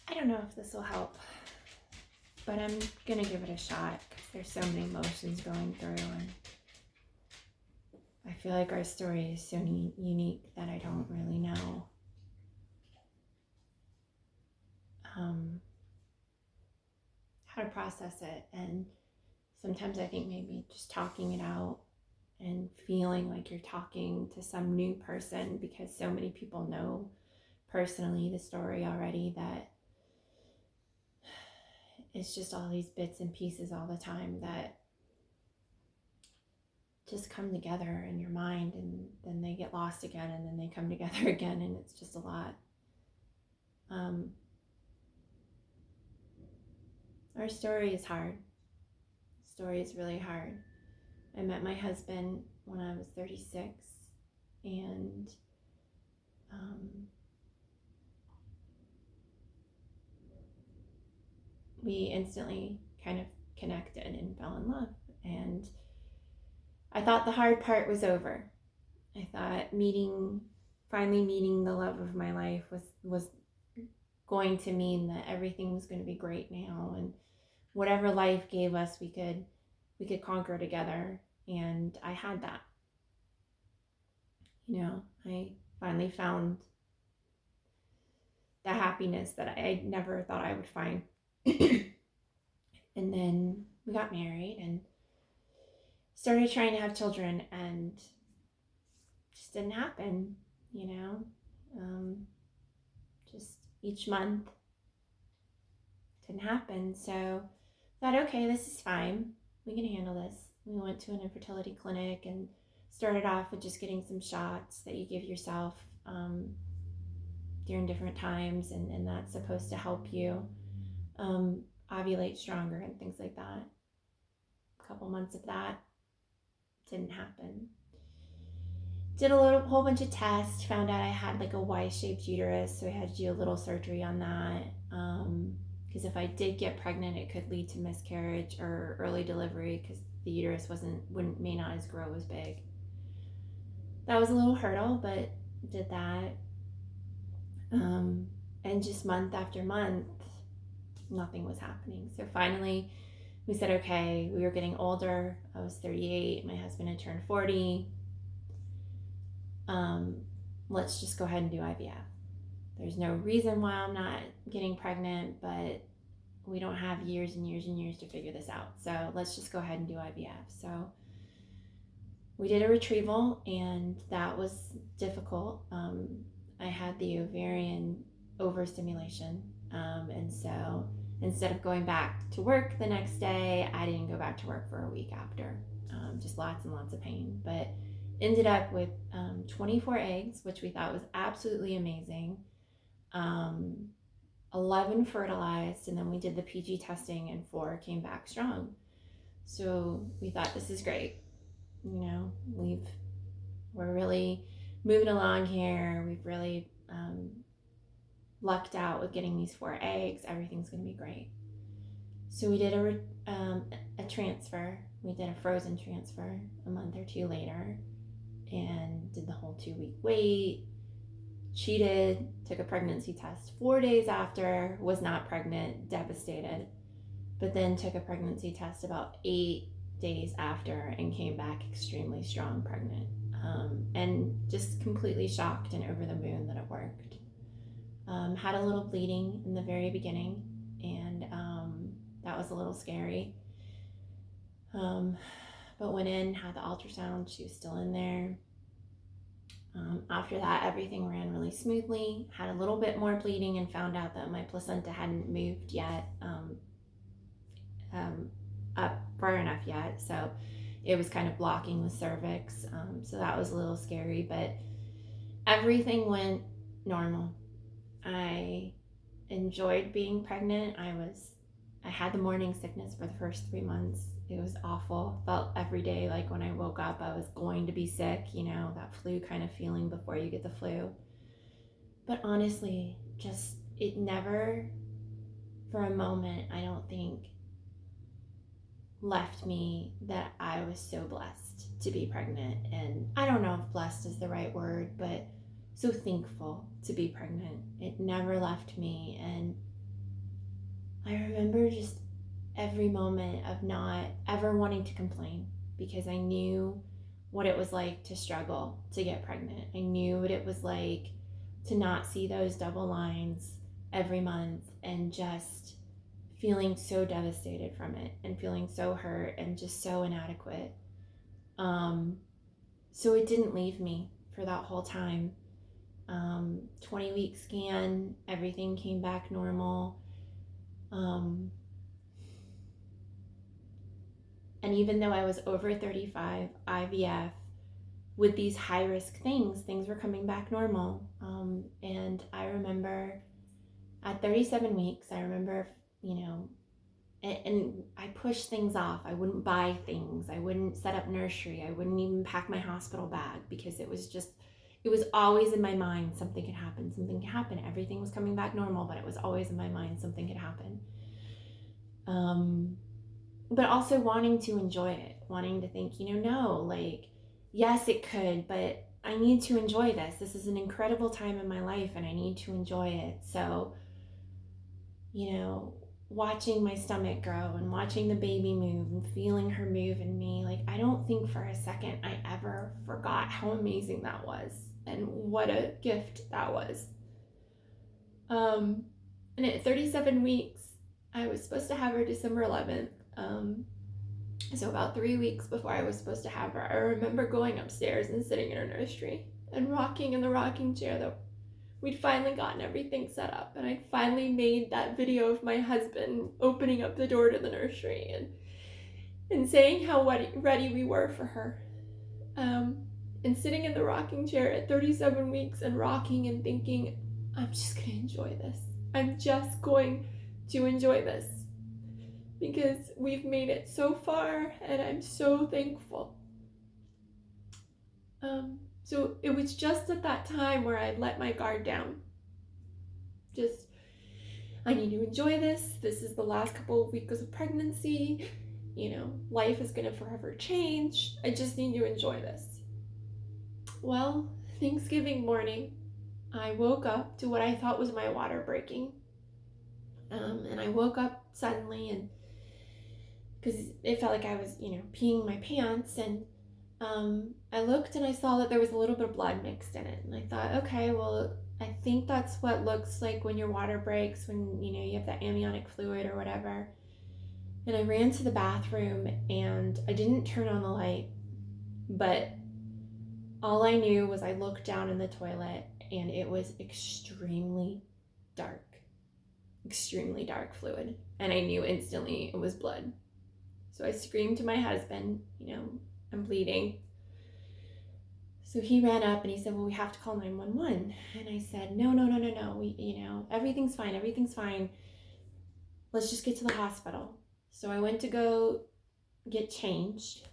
I don't know if this will help, but I'm gonna give it a shot because there's so many emotions going through, and I feel like our story is so unique that I don't really know how to process it. And sometimes I think maybe just talking it out and feeling like you're talking to some new person, because so many people know personally the story already, that it's just all these bits and pieces all the time that just come together in your mind, and then they get lost again, and then they come together again, and it's just a lot. Our story is hard. The story is really hard. I met my husband when I was 36, and we instantly kind of connected and fell in love. And I thought the hard part was over. I thought finally meeting the love of my life was going to mean that everything was going to be great now, and whatever life gave us, we could conquer together. And I had that. I finally found the happiness that I never thought I would find. And then we got married and started trying to have children, and just didn't happen. Just each month didn't happen. So I thought, okay, this is fine. We can handle this. We went to an infertility clinic and started off with just getting some shots that you give yourself during different times, and that's supposed to help you ovulate stronger and things like that. A couple months of that didn't happen. Did a whole bunch of tests, found out I had like a Y-shaped uterus, so I had to do a little surgery on that, because if I did get pregnant, it could lead to miscarriage or early delivery, because the uterus may not grow as big. That was a little hurdle, but did that. And just month after month, nothing was happening. So finally, we said, okay, we were getting older. I was 38. My husband had turned 40. Let's just go ahead and do IVF. There's no reason why I'm not getting pregnant, but we don't have years and years and years to figure this out. So let's just go ahead and do IVF. So we did a retrieval, and that was difficult. I had the ovarian overstimulation. And so instead of going back to work the next day, I didn't go back to work for a week after. Just lots and lots of pain. But ended up with 24 eggs, which we thought was absolutely amazing. 11 fertilized, and then we did the PG testing, and 4 came back strong. So we thought, this is great. We're really moving along here. We've really lucked out with getting these 4 eggs. Everything's going to be great. So we did a transfer. We did a frozen transfer a month or 2 later, and did the whole 2-week wait. Cheated, took a pregnancy test 4 days after, was not pregnant, devastated. But then took a pregnancy test about 8 days after and came back extremely strong pregnant. And just completely shocked and over the moon that it worked. Had a little bleeding in the very beginning, and that was a little scary. But went in, had the ultrasound, she was still in there. After that, everything ran really smoothly. Had a little bit more bleeding and found out that my placenta hadn't moved yet, up far enough yet. So it was kind of blocking the cervix. So that was a little scary, but everything went normal. I enjoyed being pregnant. I had the morning sickness for the first 3 months. It was awful. Felt every day like when I woke up I was going to be sick, that flu kind of feeling before you get the flu. But honestly, just it never for a moment, I don't think, left me that I was so blessed to be pregnant. And I don't know if blessed is the right word, but so thankful to be pregnant. It never left me. And I remember just every moment of not ever wanting to complain, because I knew what it was like to struggle to get pregnant. I knew what it was like to not see those double lines every month, and just feeling so devastated from it, and feeling so hurt and just so inadequate. So it didn't leave me for that whole time. 20-week scan, everything came back normal. And even though I was over 35, IVF, with these high risk things were coming back normal. And I remember at 37 weeks, I remember, and I pushed things off. I wouldn't buy things. I wouldn't set up nursery. I wouldn't even pack my hospital bag, because it was always in my mind, something could happen. Everything was coming back normal, but it was always in my mind, something could happen. But also wanting to enjoy it, wanting to think, no, like, yes, it could, but I need to enjoy this. This is an incredible time in my life, and I need to enjoy it. So, watching my stomach grow and watching the baby move and feeling her move in me, like, I don't think for a second I ever forgot how amazing that was and what a gift that was. And at 37 weeks, I was supposed to have her December 11th. So about 3 weeks before I was supposed to have her, I remember going upstairs and sitting in her nursery and rocking in the rocking chair that we'd finally gotten everything set up, and I'd finally made that video of my husband opening up the door to the nursery and saying how ready we were for her. And sitting in the rocking chair at 37 weeks and rocking and thinking, I'm just going to enjoy this. I'm just going to enjoy this, because we've made it so far, and I'm so thankful. So it was just at that time where I'd let my guard down. Just, I need to enjoy this. This is the last couple of weeks of pregnancy. Life is going to forever change. I just need to enjoy this. Well, Thanksgiving morning, I woke up to what I thought was my water breaking. And I woke up suddenly, and because it felt like I was, peeing my pants, and I looked and I saw that there was a little bit of blood mixed in it. And I thought, okay, well, I think that's what looks like when your water breaks, when, you have that amniotic fluid or whatever. And I ran to the bathroom, and I didn't turn on the light, but all I knew was I looked down in the toilet, and it was extremely dark fluid. And I knew instantly it was blood. So I screamed to my husband, I'm bleeding. So he ran up and he said, well, we have to call 911. And I said, no. We, everything's fine. Let's just get to the hospital. So I went to go get changed,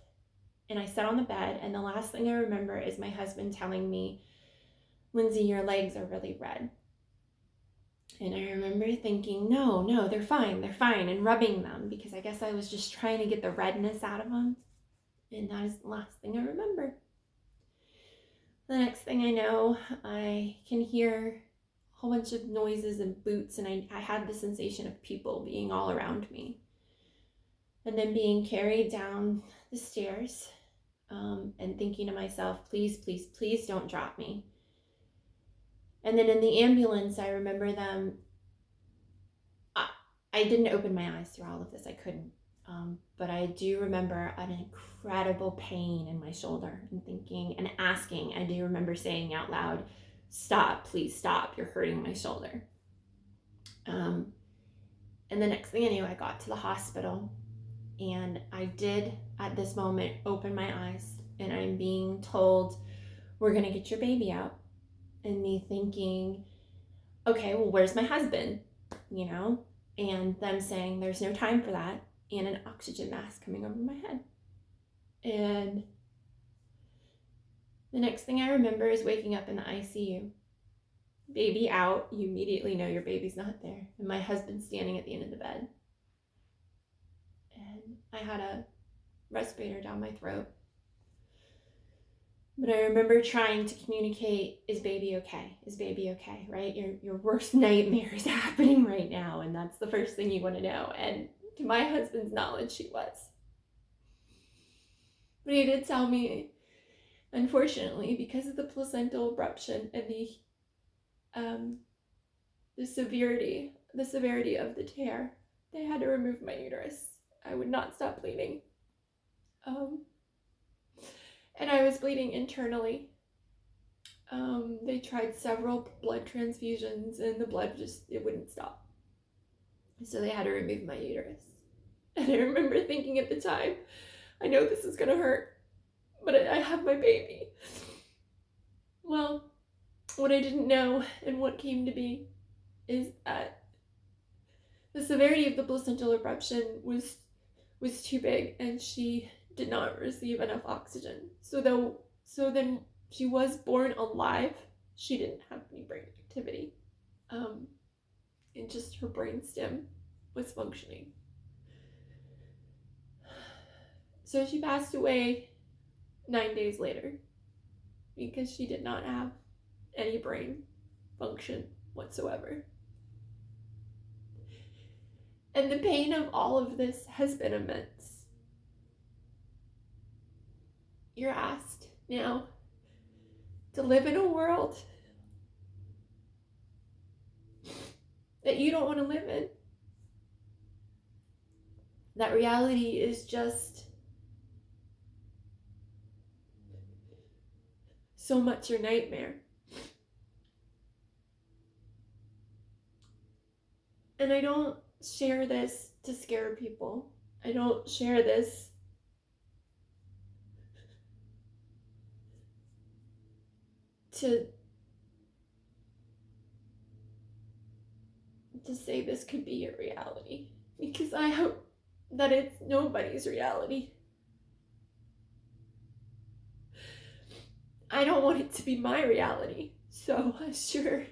and I sat on the bed, and the last thing I remember is my husband telling me, Lindsay, your legs are really red. And I remember thinking, no, they're fine, and rubbing them, because I guess I was just trying to get the redness out of them. And that is the last thing I remember. The next thing I know, I can hear a whole bunch of noises and boots, and I had the sensation of people being all around me. And then being carried down the stairs, and thinking to myself, please don't drop me. And then in the ambulance, I remember them, I didn't open my eyes through all of this, I couldn't. But I do remember an incredible pain in my shoulder, and thinking and asking, I do remember saying out loud, stop, please stop, you're hurting my shoulder. And the next thing I knew, I got to the hospital, and I did at this moment open my eyes, and I'm being told, we're gonna get your baby out. And me thinking, okay, well, where's my husband? And them saying there's no time for that, and an oxygen mask coming over my head. And the next thing I remember is waking up in the ICU. Baby out, you immediately know your baby's not there. And my husband standing at the end of the bed. And I had a respirator down my throat. But I remember trying to communicate, is baby okay? Is baby okay, right? Your worst nightmare is happening right now, and that's the first thing you want to know. And to my husband's knowledge, she was. But he did tell me, unfortunately, because of the placental abruption and the severity of the tear, they had to remove my uterus. I would not stop bleeding. And I was bleeding internally. They tried several blood transfusions and the blood it wouldn't stop. So they had to remove my uterus. And I remember thinking at the time, I know this is gonna hurt, but I have my baby. Well, what I didn't know and what came to be is that the severity of the placental abruption was too big, and she did not receive enough oxygen. So then she was born alive. She didn't have any brain activity. And just her brainstem was functioning. So she passed away 9 days later because she did not have any brain function whatsoever. And the pain of all of this has been immense. You're asked now to live in a world that you don't want to live in. That reality is just so much your nightmare. And I don't share this to scare people. I don't share this to say this could be your reality, because I hope that it's nobody's reality. I don't want it to be my reality, so sure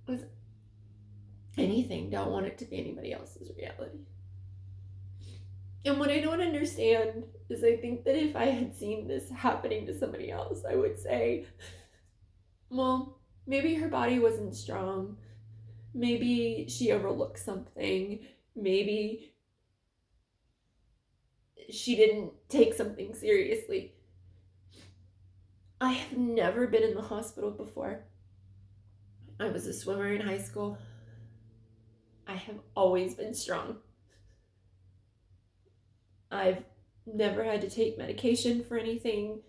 as anything, don't want it to be anybody else's reality. And what I don't understand is, I think that if I had seen this happening to somebody else, I would say, well, maybe her body wasn't strong. Maybe she overlooked something. Maybe she didn't take something seriously. I have never been in the hospital before. I was a swimmer in high school. I have always been strong. I've never had to take medication for anything.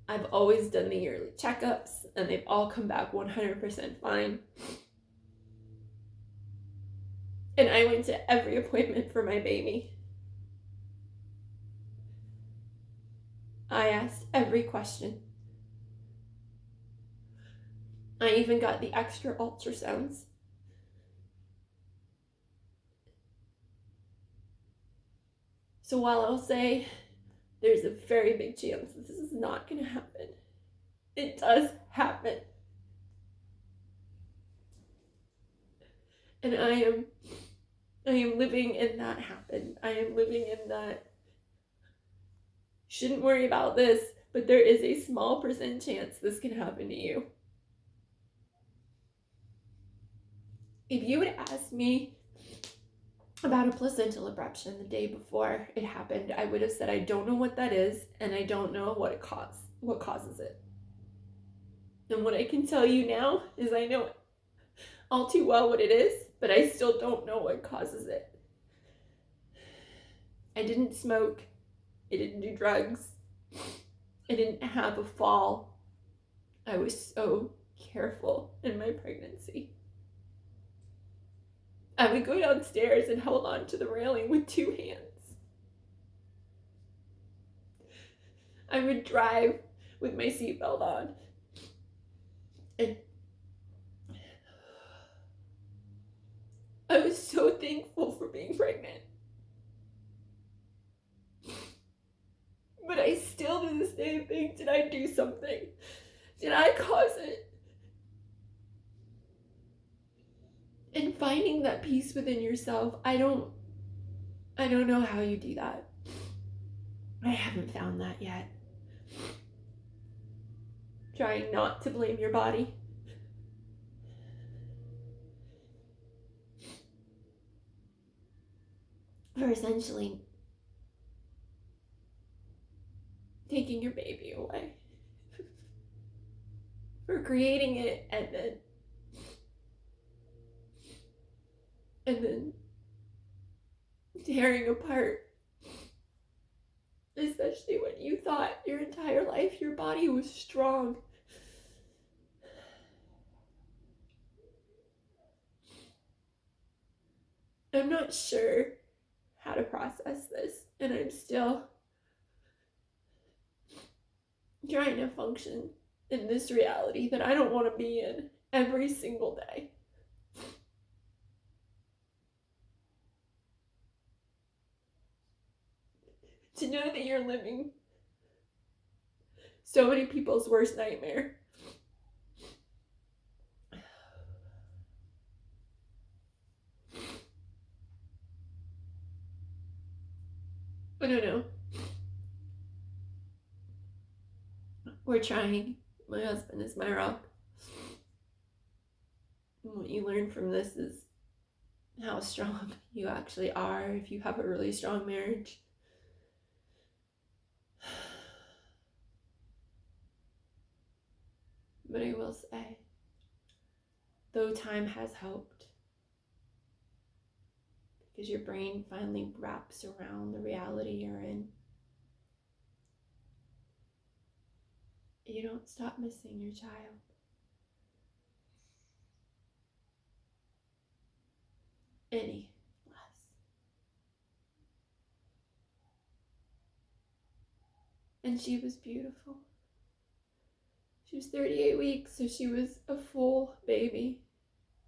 I've always done the yearly checkups, and they've all come back 100% fine. And I went to every appointment for my baby. I asked every question. I even got the extra ultrasounds. So while I'll say there's a very big chance that this is not going to happen, it does happen. And I am living in that happen. I am living in that shouldn't worry about this, but there is a small percent chance this can happen to you. If you had asked me about a placental abruption the day before it happened, I would have said, I don't know what that is, and I don't know what causes it. And what I can tell you now is I know all too well what it is, but I still don't know what causes it. I didn't smoke. I didn't do drugs. I didn't have a fall. I was so careful in my pregnancy. I would go downstairs and hold on to the railing with 2 hands. I would drive with my seatbelt on. And I was so thankful for being pregnant. But I still to this day think, did I do something? Did I cause it? And finding that peace within yourself, I don't know how you do that. I haven't found that yet. Trying not to blame your body. For essentially taking your baby away. For creating it and then tearing apart. Especially when you thought your entire life your body was strong. I'm not sure how to process this, and I'm still trying to function in this reality that I don't want to be in every single day. To know that you're living so many people's worst nightmare. I don't know. We're trying. My husband is my rock. And what you learn from this is how strong you actually are if you have a really strong marriage. But I will say, though time has helped, because your brain finally wraps around the reality you're in, you don't stop missing your child. Any less. And she was beautiful. She was 38 weeks, so she was a full baby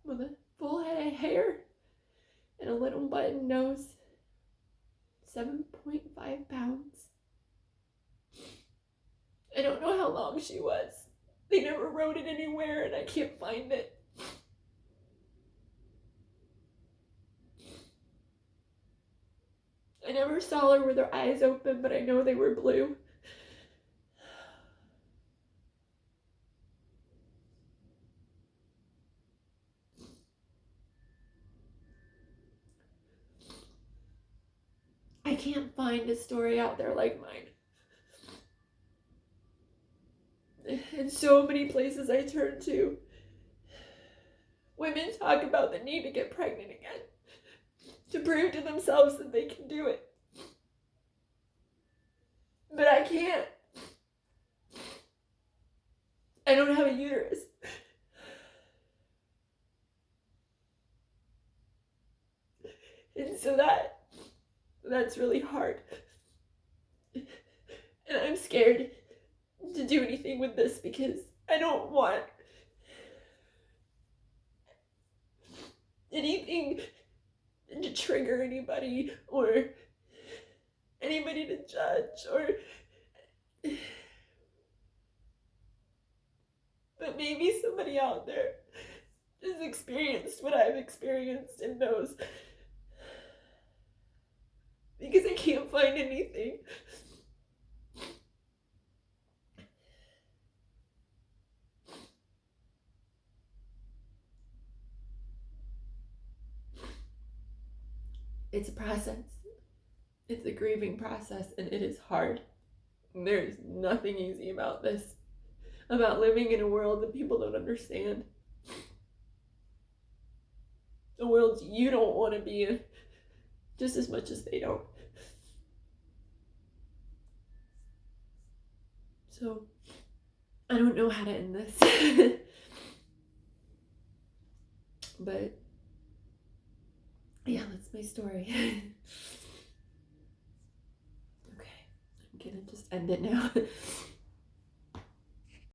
with a full head of hair and a little button nose. 7.5 pounds. I don't know how long she was. They never wrote it anywhere and I can't find it. I never saw her with her eyes open, but I know they were blue. I can't find a story out there like mine. In so many places I turn to, women talk about the need to get pregnant again, to prove to themselves that they can do it. But I can't. I don't have a uterus. And so that's really hard. And I'm scared to do anything with this because I don't want anything to trigger anybody or anybody to judge or... But maybe somebody out there has experienced what I've experienced and knows. Because I can't find anything. It's a process. It's a grieving process, and it is hard. There's nothing easy about this. About living in a world that people don't understand. A world you don't want to be in just as much as they don't. So, I don't know how to end this. But, yeah, that's my story. Okay, I'm gonna just end it now.